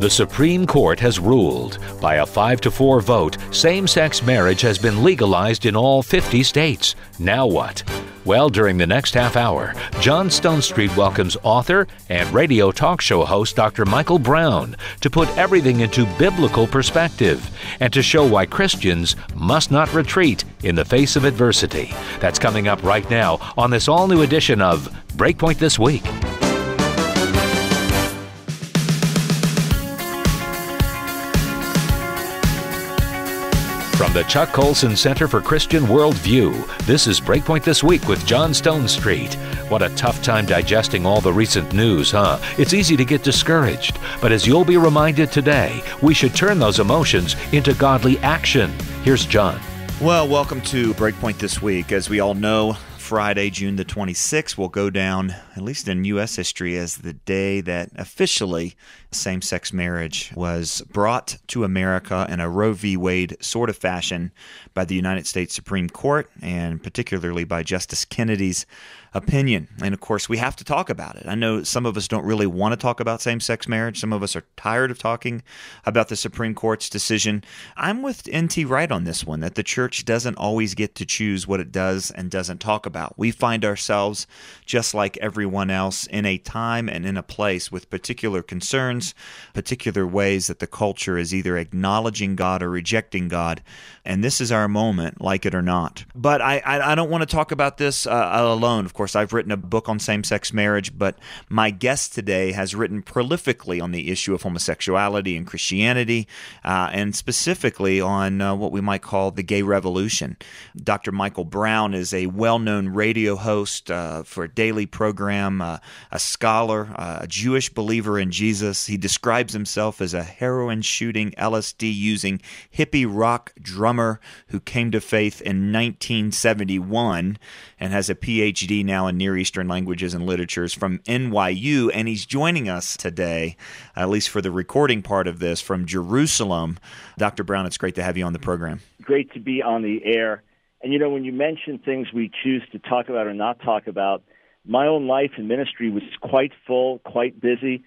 The Supreme Court has ruled. By a 5-4 vote, same-sex marriage has been legalized in all 50 states. Now what? Well, during the next half hour, John Stonestreet welcomes author and radio talk show host Dr. Michael Brown to put everything into biblical perspective and to show why Christians must not retreat in the face of adversity. That's coming up right now on this all-new edition of Breakpoint This Week. From the Chuck Colson Center for Christian Worldview, this is Breakpoint This Week with John Stonestreet. What a tough time digesting all the recent news, huh? It's easy to get discouraged, but as you'll be reminded today, we should turn those emotions into godly action. Here's John. Well, welcome to Breakpoint This Week. As we all know, Friday, June the 26th, will go down, at least in U.S. history, as the day that officially same-sex marriage was brought to America in a Roe v. Wade sort of fashion by the United States Supreme Court, and particularly by Justice Kennedy's opinion. And of course, we have to talk about it. I know some of us don't really want to talk about same-sex marriage. Some of us are tired of talking about the Supreme Court's decision. I'm with N.T. Wright on this one, that the church doesn't always get to choose what it does and doesn't talk about. We find ourselves, just like everyone else, in a time and in a place with particular concerns, particular ways that the culture is either acknowledging God or rejecting God. And this is our moment, like it or not. But I don't want to talk about this alone. Of course, I've written a book on same-sex marriage, but my guest today has written prolifically on the issue of homosexuality and Christianity, and specifically on what we might call the gay revolution. Dr. Michael Brown is a well-known radio host for a daily program, a scholar, a Jewish believer in Jesus. He describes himself as a heroin-shooting, LSD-using, hippie rock drummer who came to faith in 1971 and has a PhD now in Near Eastern languages and literatures from NYU, and he's joining us today, at least for the recording part of this, from Jerusalem. Dr. Brown, it's great to have you on the program. Great to be on the air. And you know, when you mention things we choose to talk about or not talk about, my own life and ministry was quite full, quite busy,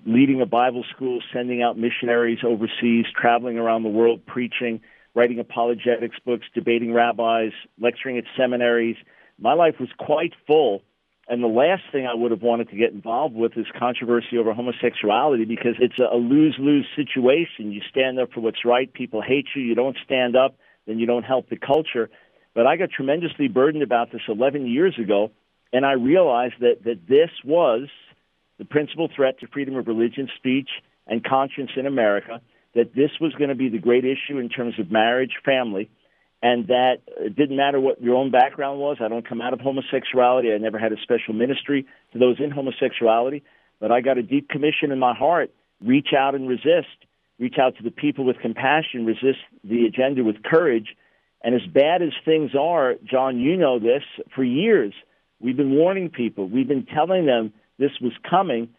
leading a Bible school, sending out missionaries overseas, traveling around the world, preaching, writing apologetics books, debating rabbis, lecturing at seminaries. My life was quite full, and the last thing I would have wanted to get involved with is controversy over homosexuality, because it's a lose-lose situation. You stand up for what's right, people hate you. You don't stand up, then you don't help the culture. But I got tremendously burdened about this 11 years ago, and I realized that this was the principal threat to freedom of religion, speech, and conscience in America, that this was going to be the great issue in terms of marriage, family, and that it didn't matter what your own background was. I don't come out of homosexuality. I never had a special ministry to those in homosexuality, but I got a deep commission in my heart: reach out and resist. Reach out to the people with compassion, resist the agenda with courage. And as bad as things are, John, you know this, for years we've been warning people. We've been telling them this was coming.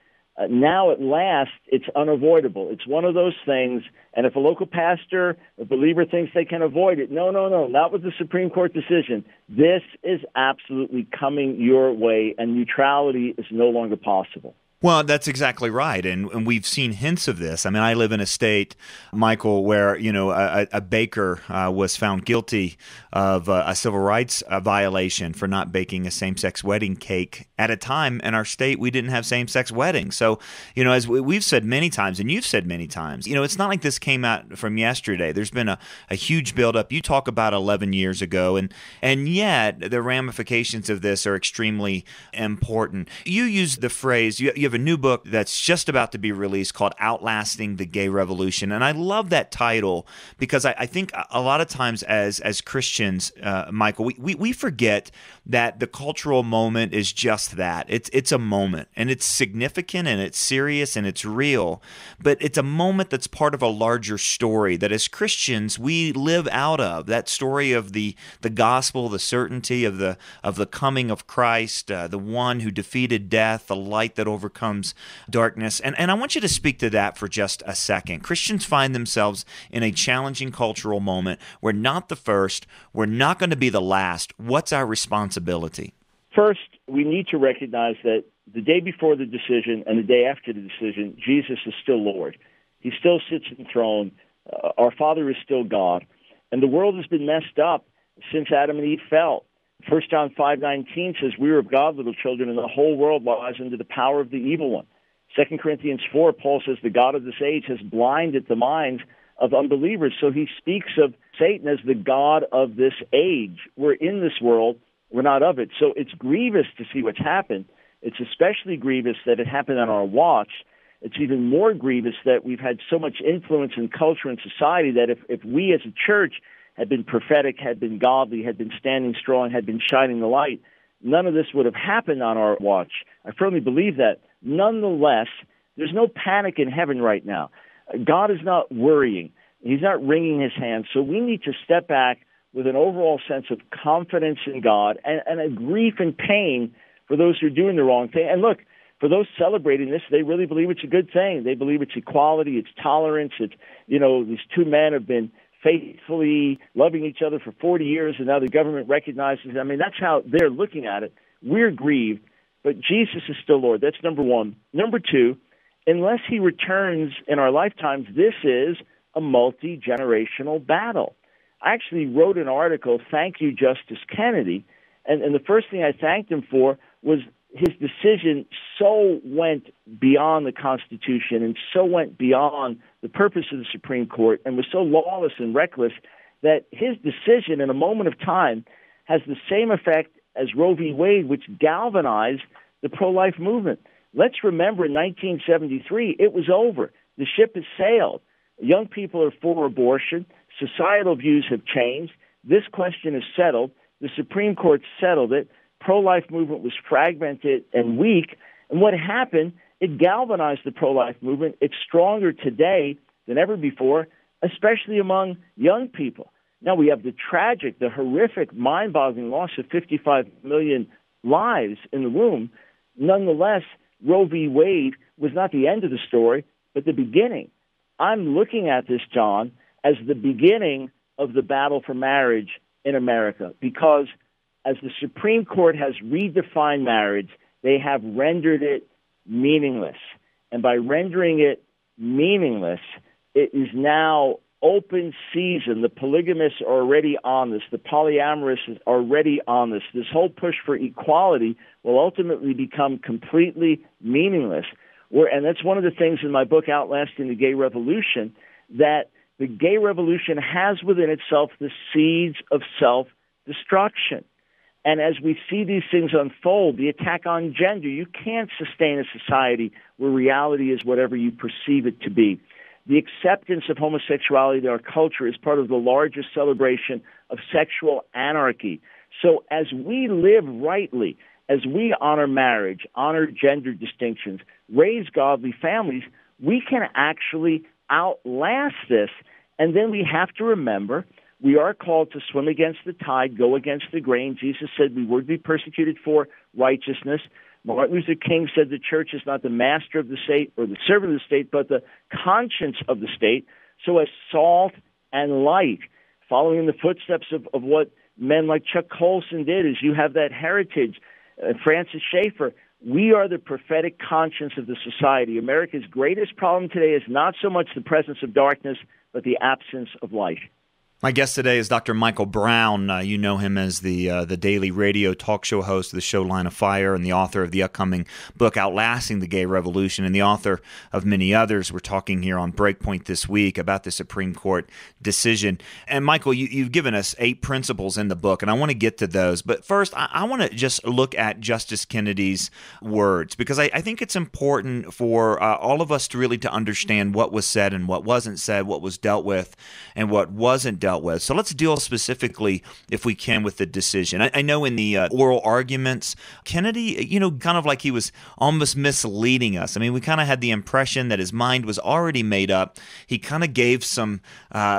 Now, at last, it's unavoidable. It's one of those things, and if a local pastor, a believer, thinks they can avoid it, no, not with the Supreme Court decision. This is absolutely coming your way, and neutrality is no longer possible. Well, that's exactly right, and we've seen hints of this. I mean, I live in a state, Michael, where a baker was found guilty of a civil rights violation for not baking a same-sex wedding cake at a time in our state we didn't have same-sex weddings. So, as we've said many times, and you've said many times, it's not like this came out from yesterday. There's been a huge buildup. You talk about 11 years ago, and yet the ramifications of this are extremely important. You use the phrase, you have a new book that's just about to be released called Outlasting the Gay Revolution. And I love that title because I think a lot of times as Christians, Michael, we forget that the cultural moment is just that. It's a moment, and it's significant, and it's serious, and it's real. But it's a moment that's part of a larger story that as Christians we live out of, that story of the gospel, the certainty of the coming of Christ, the one who defeated death, the light that overcomes darkness. And I want you to speak to that for just a second. Christians find themselves in a challenging cultural moment. We're not the first. We're not going to be the last. What's our responsibility? First, we need to recognize that the day before the decision and the day after the decision, Jesus is still Lord. He still sits enthroned. Our Father is still God. And the world has been messed up since Adam and Eve fell. 1 John 5:19 says, we are of God, little children, and the whole world lies under the power of the evil one. 2 Corinthians 4, Paul says, the God of this age has blinded the minds of unbelievers. So he speaks of Satan as the God of this age. We're in this world. We're not of it. So it's grievous to see what's happened. It's especially grievous that it happened on our watch. It's even more grievous that we've had so much influence in culture and society that if we as a church had been prophetic, had been godly, had been standing strong, had been shining the light, none of this would have happened on our watch. I firmly believe that. Nonetheless, there's no panic in heaven right now. God is not worrying. He's not wringing his hands. So we need to step back with an overall sense of confidence in God and a grief and pain for those who are doing the wrong thing. And look, for those celebrating this, they really believe it's a good thing. They believe it's equality, it's tolerance. It's, these two men have been faithfully loving each other for 40 years, and now the government recognizes it. I mean, that's how they're looking at it. We're grieved, but Jesus is still Lord. That's number one. Number two, unless he returns in our lifetimes, this is a multi-generational battle. I actually wrote an article, Thank You, Justice Kennedy, and the first thing I thanked him for was his decision so went beyond the Constitution and so went beyond the purpose of the Supreme Court and was so lawless and reckless that his decision in a moment of time has the same effect as Roe v. Wade, which galvanized the pro-life movement. Let's remember in 1973, it was over. The ship has sailed. Young people are for abortion. Societal views have changed. This question is settled. The Supreme Court settled it. Pro-life movement was fragmented and weak. And what happened, it galvanized the pro-life movement. It's stronger today than ever before, especially among young people. Now we have the tragic, the horrific, mind-boggling loss of 55 million lives in the womb. Nonetheless, Roe v. Wade was not the end of the story, but the beginning. I'm looking at this, John, as the beginning of the battle for marriage in America, because as the Supreme Court has redefined marriage, they have rendered it meaningless. And by rendering it meaningless, it is now open season. The polygamists are already on this. The polyamorous are already on this. This whole push for equality will ultimately become completely meaningless. And that's one of the things in my book, Outlasting the Gay Revolution, that the gay revolution has within itself the seeds of self-destruction. And as we see these things unfold, the attack on gender, you can't sustain a society where reality is whatever you perceive it to be. The acceptance of homosexuality in our culture is part of the largest celebration of sexual anarchy. So as we live rightly, as we honor marriage, honor gender distinctions, raise godly families, we can actually outlast this. And then we have to remember we are called to swim against the tide, go against the grain. Jesus said we would be persecuted for righteousness. Martin Luther King said the church is not the master of the state or the servant of the state, but the conscience of the state. So as salt and light, following in the footsteps of what men like Chuck Colson did, is you have that heritage. Francis Schaeffer, we are the prophetic conscience of the society. America's greatest problem today is not so much the presence of darkness, but the absence of light. My guest today is Dr. Michael Brown. You know him as the daily radio talk show host of the show Line of Fire and the author of the upcoming book Outlasting the Gay Revolution and the author of many others. We're talking here on Breakpoint this week about the Supreme Court decision. And Michael, you've given us 8 principles in the book, and I want to get to those. But first, I want to just look at Justice Kennedy's words, because I think it's important for all of us to really to understand what was said and what wasn't said, what was dealt with and what wasn't dealt with. So let's deal specifically, if we can, with the decision. I know in the oral arguments, Kennedy, kind of like he was almost misleading us. I mean, we kind of had the impression that his mind was already made up. He kind of gave some,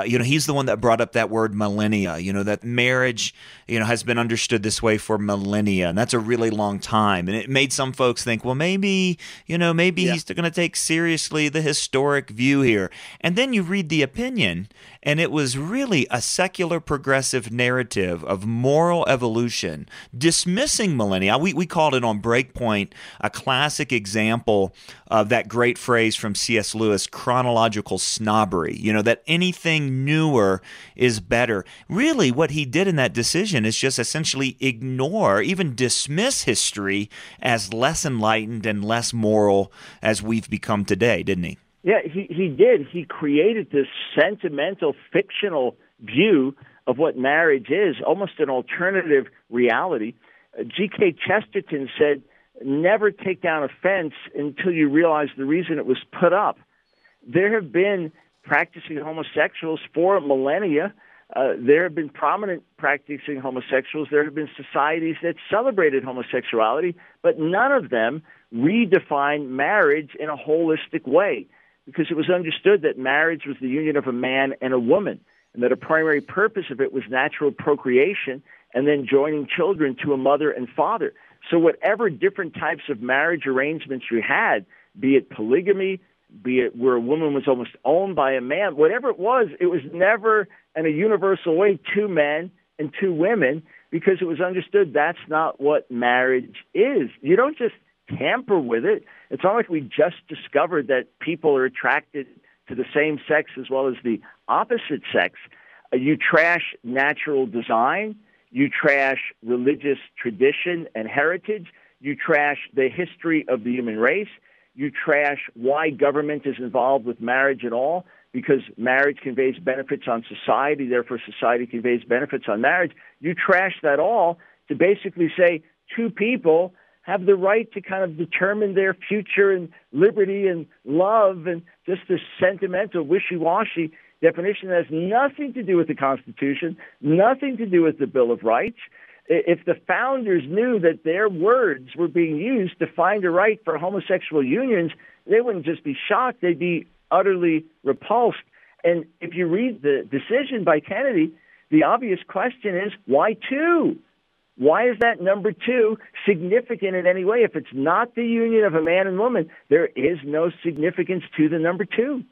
he's the one that brought up that word millennia, that marriage, has been understood this way for millennia, and that's a really long time. And it made some folks think, well, maybe he's going to take seriously the historic view here. And then you read the opinion, and it was really really a secular progressive narrative of moral evolution, dismissing millennia. We called it on Breakpoint a classic example of that great phrase from C.S. Lewis, chronological snobbery, that anything newer is better. Really, what he did in that decision is just essentially ignore, even dismiss history as less enlightened and less moral as we've become today, didn't he? Yeah, he did. He created this sentimental, fictional view of what marriage is, almost an alternative reality. G.K. Chesterton said, never take down a fence until you realize the reason it was put up. There have been practicing homosexuals for millennia. There have been prominent practicing homosexuals. There have been societies that celebrated homosexuality, but none of them redefined marriage in a holistic way, because it was understood that marriage was the union of a man and a woman, and that a primary purpose of it was natural procreation and then joining children to a mother and father. So whatever different types of marriage arrangements you had, be it polygamy, be it where a woman was almost owned by a man, whatever it was never in a universal way two men and two women, because it was understood that's not what marriage is. You don't just tamper with it. It's not like we just discovered that people are attracted to the same sex as well as the opposite sex. You trash natural design. You trash religious tradition and heritage. You trash the history of the human race. You trash why government is involved with marriage at all, because marriage conveys benefits on society, therefore society conveys benefits on marriage. You trash that all to basically say two people have the right to kind of determine their future and liberty and love, and just this sentimental, wishy-washy definition that has nothing to do with the Constitution, nothing to do with the Bill of Rights. If the founders knew that their words were being used to find a right for homosexual unions, they wouldn't just be shocked, they'd be utterly repulsed. And if you read the decision by Kennedy, the obvious question is, why two? Why is that number two significant in any way? If it's not the union of a man and woman, there is no significance to the number two.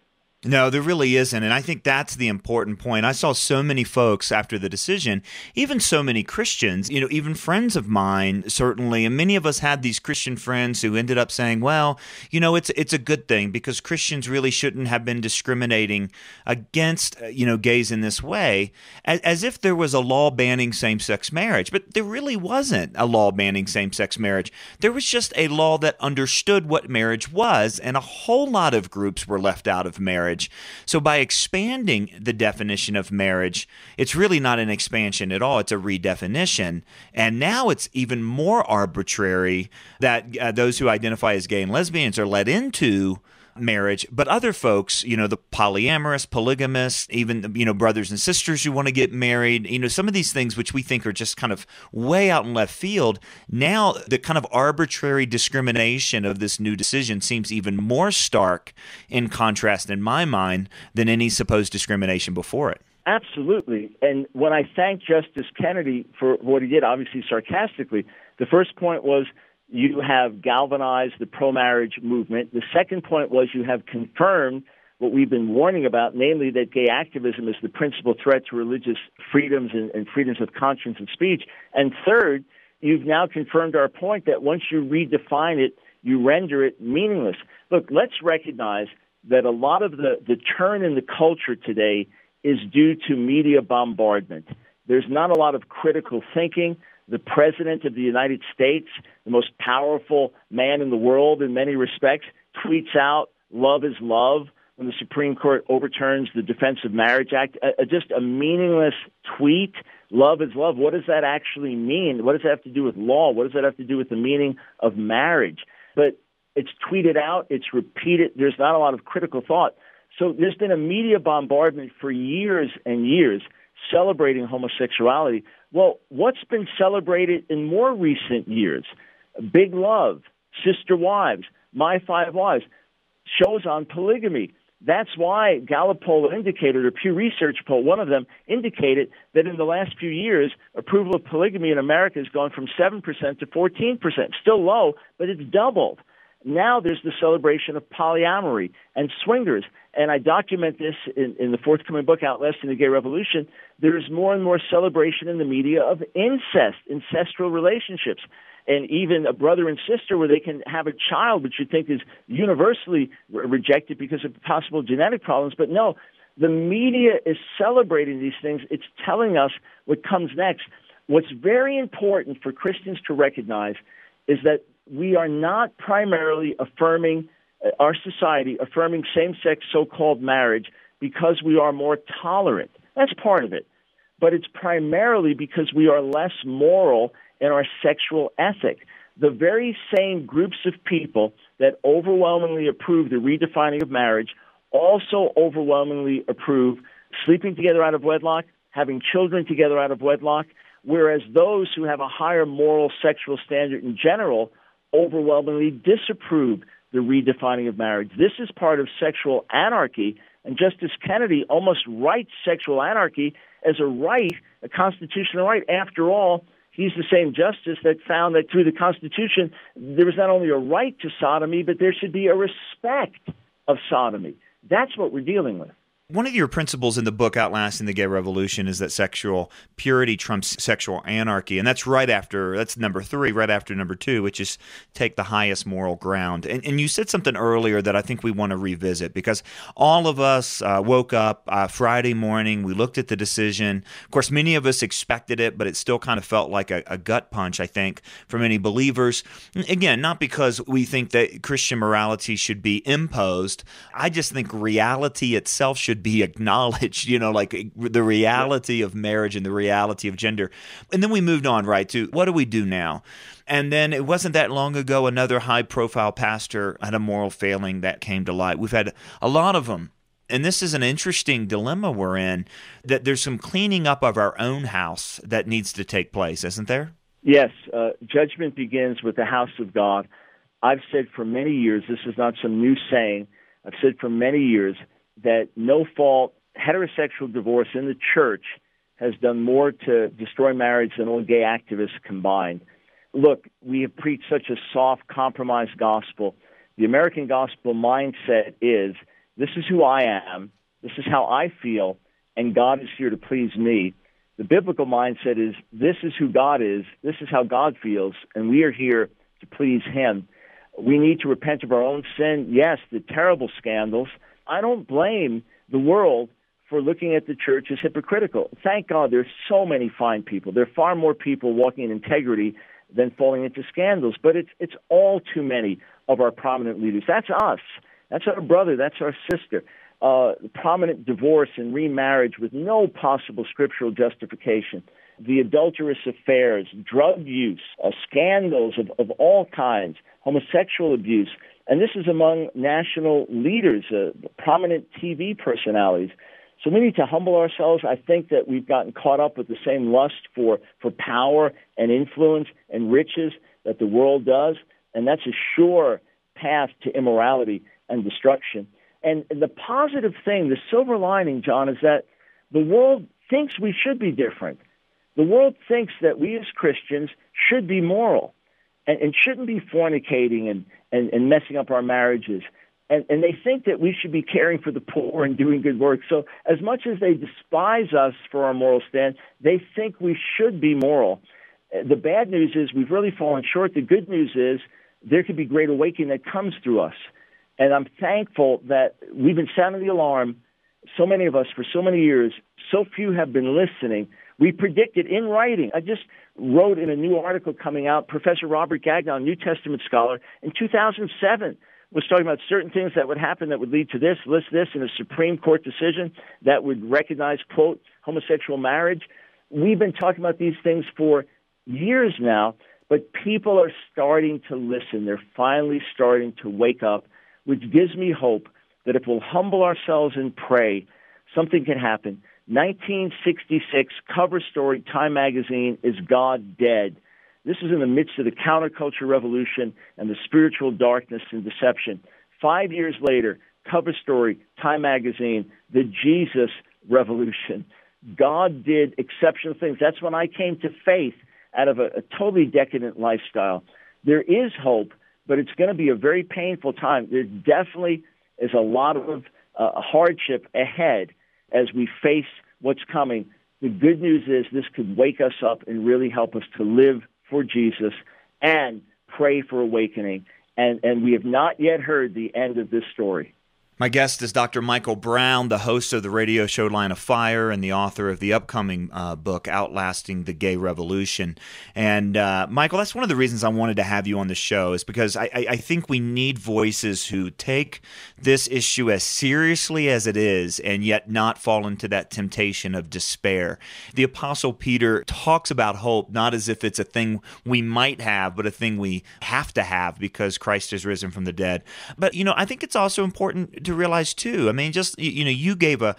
No, there really isn't. And I think that's the important point. I saw so many folks after the decision, even so many Christians, even friends of mine, certainly. And many of us had these Christian friends who ended up saying, well, it's a good thing because Christians really shouldn't have been discriminating against, gays in this way, as if there was a law banning same-sex marriage. But there really wasn't a law banning same-sex marriage. There was just a law that understood what marriage was, and a whole lot of groups were left out of marriage. So by expanding the definition of marriage, it's really not an expansion at all. It's a redefinition. And now it's even more arbitrary that those who identify as gay and lesbians are let into marriage, but other folks, the polyamorous, polygamous, even, brothers and sisters who want to get married, some of these things which we think are just kind of way out in left field, now the kind of arbitrary discrimination of this new decision seems even more stark in contrast, in my mind, than any supposed discrimination before it. Absolutely. And when I thank Justice Kennedy for what he did, obviously sarcastically, the first point was, you have galvanized the pro-marriage movement. The second point was you have confirmed what we've been warning about, namely that gay activism is the principal threat to religious freedoms and freedoms of conscience and speech. And third, you've now confirmed our point that once you redefine it, you render it meaningless. Look, let's recognize that a lot of the turn in the culture today is due to media bombardment. There's not a lot of critical thinking. The President of the United States, the most powerful man in the world in many respects, tweets out, "Love is love," when the Supreme Court overturns the Defense of Marriage Act. Just a meaningless tweet. Love is love. What does that actually mean? What does that have to do with law? What does that have to do with the meaning of marriage? But it's tweeted out. It's repeated. There's not a lot of critical thought. So there's been a media bombardment for years and years celebrating homosexuality. Well, what's been celebrated in more recent years? Big Love, Sister Wives, My Five Wives, shows on polygamy. That's why Gallup poll indicated, or Pew Research poll, one of them, indicated that in the last few years, approval of polygamy in America has gone from 7% to 14%. Still low, but it's doubled. Now there's the celebration of polyamory and swingers. And I document this in the forthcoming book, Outlasting the Gay Revolution. There's more and more celebration in the media of incest, incestual relationships, and even a brother and sister where they can have a child, which you think is universally rejected because of possible genetic problems. But no, the media is celebrating these things. It's telling us what comes next. What's very important for Christians to recognize is that we are not primarily affirming our society, affirming same-sex so-called marriage because we are more tolerant. That's part of it. But it's primarily because we are less moral in our sexual ethic. The very same groups of people that overwhelmingly approve the redefining of marriage also overwhelmingly approve sleeping together out of wedlock, having children together out of wedlock, whereas those who have a higher moral sexual standard in general overwhelmingly disapprove the redefining of marriage. This is part of sexual anarchy, and Justice Kennedy almost writes sexual anarchy as a right, a constitutional right. After all, he's the same justice that found that through the Constitution, there was not only a right to sodomy, but there should be a respect of sodomy. That's what we're dealing with. One of your principles in the book Outlasting the Gay Revolution is that sexual purity trumps sexual anarchy, and that's number 3, right after number 2, which is take the highest moral ground. And you said something earlier that I think we want to revisit, because all of us woke up Friday morning, we looked at the decision. Of course, many of us expected it, but it still kind of felt like a gut punch, I think, for many believers. Again, not because we think that Christian morality should be imposed. I just think reality itself should be acknowledged, like the reality of marriage and the reality of gender. And then we moved on, right, to what do we do now? And then it wasn't that long ago, another high-profile pastor had a moral failing that came to light. We've had a lot of them. And this is an interesting dilemma we're in, that there's some cleaning up of our own house that needs to take place, isn't there? Yes. Judgment begins with the house of God. I've said for many years, this is not some new saying, I've said for many years that no-fault heterosexual divorce in the church has done more to destroy marriage than all gay activists combined. Look, we have preached such a soft, compromised gospel. The American gospel mindset is, this is who I am, this is how I feel, and God is here to please me. The biblical mindset is, this is who God is, this is how God feels, and we are here to please Him. We need to repent of our own sin. Yes, the terrible scandals. I don't blame the world for looking at the church as hypocritical. Thank God there's so many fine people. There are far more people walking in integrity than falling into scandals. But it's all too many of our prominent leaders. That's us. That's our brother. That's our sister. Prominent divorce and remarriage with no possible scriptural justification. The adulterous affairs, drug use, scandals of all kinds, homosexual abuse. And this is among national leaders, prominent TV personalities. So we need to humble ourselves. I think that we've gotten caught up with the same lust for power and influence and riches that the world does, and that's a sure path to immorality and destruction. And the positive thing, the silver lining, John, is that the world thinks we should be different. The world thinks that we as Christians should be moral and shouldn't be fornicating and messing up our marriages. And they think that we should be caring for the poor and doing good work. So as much as they despise us for our moral stand, they think we should be moral. The bad news is we've really fallen short. The good news is there could be great awakening that comes through us. And I'm thankful that we've been sounding the alarm, so many of us, for so many years. So few have been listening. We predicted in writing. I just wrote in a new article coming out, Professor Robert Gagnon, New Testament scholar, in 2007, was talking about certain things that would happen that would lead to this, list this, in a Supreme Court decision that would recognize, quote, homosexual marriage. We've been talking about these things for years now, but people are starting to listen. They're finally starting to wake up, which gives me hope that if we'll humble ourselves and pray, something can happen. 1966 cover story, Time magazine, Is God Dead? This is in the midst of the counterculture revolution and the spiritual darkness and deception. 5 years later, cover story, Time magazine, The Jesus Revolution. God did exceptional things. That's when I came to faith out of a totally decadent lifestyle. There is hope, but it's going to be a very painful time. There definitely is a lot of hardship ahead as we face what's coming. The good news is this could wake us up and really help us to live for Jesus and pray for awakening. And we have not yet heard the end of this story. My guest is Dr. Michael Brown, the host of the radio show Line of Fire and the author of the upcoming book, Outlasting the Gay Revolution. And Michael, that's one of the reasons I wanted to have you on the show, is because I think we need voices who take this issue as seriously as it is and yet not fall into that temptation of despair. The Apostle Peter talks about hope not as if it's a thing we might have, but a thing we have to have because Christ has risen from the dead. But, I think it's also important to realize too. I mean, just you gave an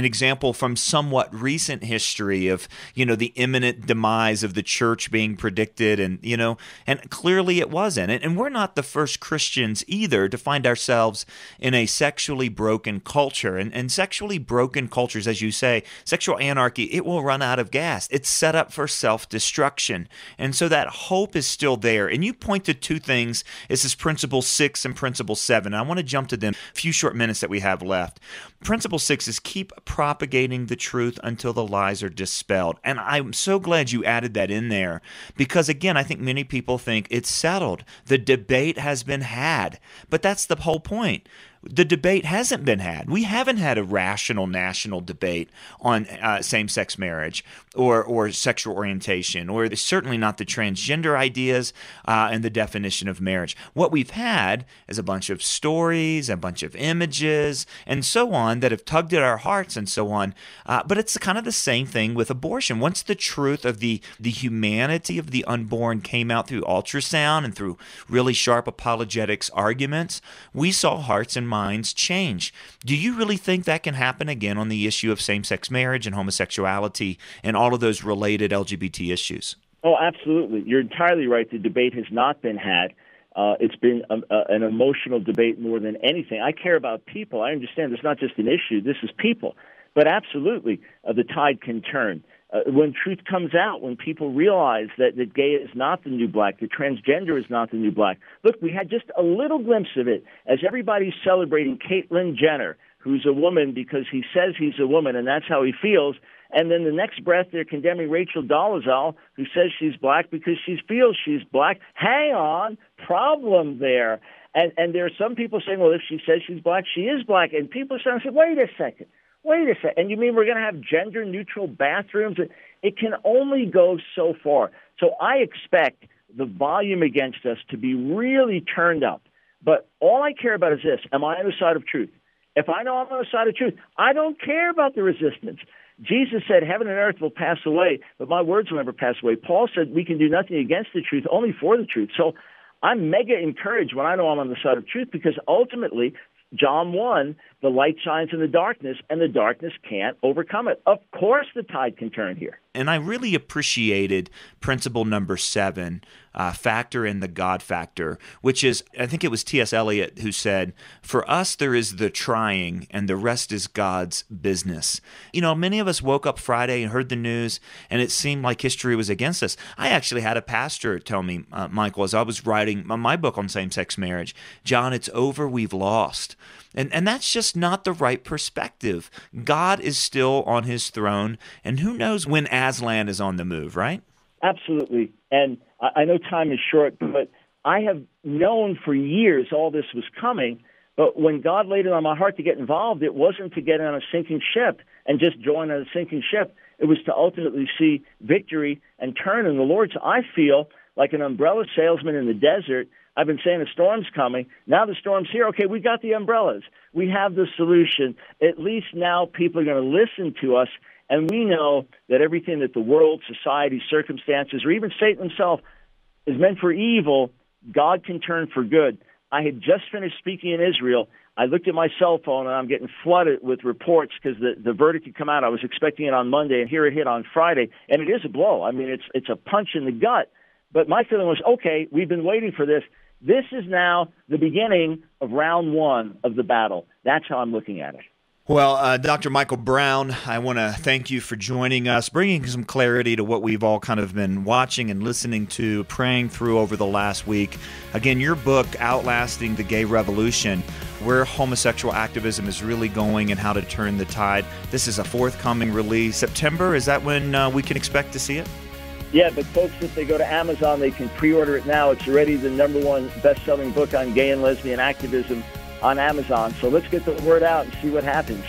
example from somewhat recent history of the imminent demise of the church being predicted, and clearly it wasn't. And we're not the first Christians either to find ourselves in a sexually broken culture. And sexually broken cultures, as you say, sexual anarchy, it will run out of gas. It's set up for self-destruction, and so that hope is still there. And you point to two things. This is Principle 6 and Principle 7. And I want to jump to them a few short minutes that we have left. Principle 6 is keep propagating the truth until the lies are dispelled. And I'm so glad you added that in there because, again, I think many people think it's settled. The debate has been had. But that's the whole point. The debate hasn't been had. We haven't had a rational national debate on same-sex marriage or sexual orientation, or certainly not the transgender ideas and the definition of marriage. What we've had is a bunch of stories, a bunch of images, and so on that have tugged at our hearts and so on. But it's kind of the same thing with abortion. Once the truth of the humanity of the unborn came out through ultrasound and through really sharp apologetics arguments, we saw hearts and minds change. Do you really think that can happen again on the issue of same-sex marriage and homosexuality and all of those related LGBT issues? Oh, absolutely. You're entirely right. The debate has not been had. It's been an emotional debate more than anything. I care about people. I understand it's not just an issue. This is people. But absolutely, the tide can turn. When truth comes out, when people realize that gay is not the new black, that transgender is not the new black. Look, we had just a little glimpse of it as everybody's celebrating Caitlyn Jenner, who's a woman because he says he's a woman and that's how he feels. And then the next breath, they're condemning Rachel Dolezal, who says she's black because she feels she's black. Hang on, problem there. And there are some people saying, well, if she says she's black, she is black. And people are starting to say, wait a second. And you mean we're going to have gender-neutral bathrooms? It can only go so far. So I expect the volume against us to be really turned up. But all I care about is this. Am I on the side of truth? If I know I'm on the side of truth, I don't care about the resistance. Jesus said, heaven and earth will pass away, but my words will never pass away. Paul said we can do nothing against the truth, only for the truth. So I'm mega encouraged when I know I'm on the side of truth because ultimately, John 1, the light shines in the darkness, and the darkness can't overcome it. Of course the tide can turn here. And I really appreciated principle number 7, factor in the God factor, which is, I think it was T.S. Eliot who said, for us there is the trying and the rest is God's business. Many of us woke up Friday and heard the news and it seemed like history was against us. I actually had a pastor tell me, Michael, as I was writing my book on same-sex marriage, John, it's over, we've lost. And that's just not the right perspective. God is still on his throne, and who knows when Aslan is on the move, right? Absolutely. And I know time is short, but I have known for years all this was coming, but when God laid it on my heart to get involved, it wasn't to get on a sinking ship and just join on a sinking ship. It was to ultimately see victory and turn in the Lord. So I feel like an umbrella salesman in the desert. I've been saying a storm's coming. Now the storm's here. Okay, we got the umbrellas. We have the solution. At least now people are going to listen to us, and we know that everything that the world, society, circumstances, or even Satan himself is meant for evil, God can turn for good. I had just finished speaking in Israel. I looked at my cell phone, and I'm getting flooded with reports because the verdict had come out. I was expecting it on Monday, and here it hit on Friday. And it is a blow. I mean, it's a punch in the gut. But my feeling was, okay, we've been waiting for this. This is now the beginning of round 1 of the battle. That's how I'm looking at it. Well, Dr. Michael Brown, I want to thank you for joining us, bringing some clarity to what we've all kind of been watching and listening to, praying through over the last week. Again, your book, Outlasting the Gay Revolution, where homosexual activism is really going and how to turn the tide. This is a forthcoming release. September, is that when we can expect to see it? Yeah, but folks, if they go to Amazon, they can pre-order it now. It's already the #1 best-selling book on gay and lesbian activism on Amazon. So let's get the word out and see what happens.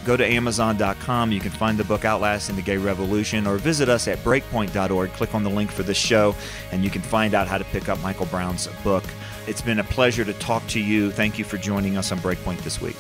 Go to Amazon.com. You can find the book Outlasting the Gay Revolution, or visit us at Breakpoint.org. Click on the link for this show, and you can find out how to pick up Michael Brown's book. It's been a pleasure to talk to you. Thank you for joining us on Breakpoint this week.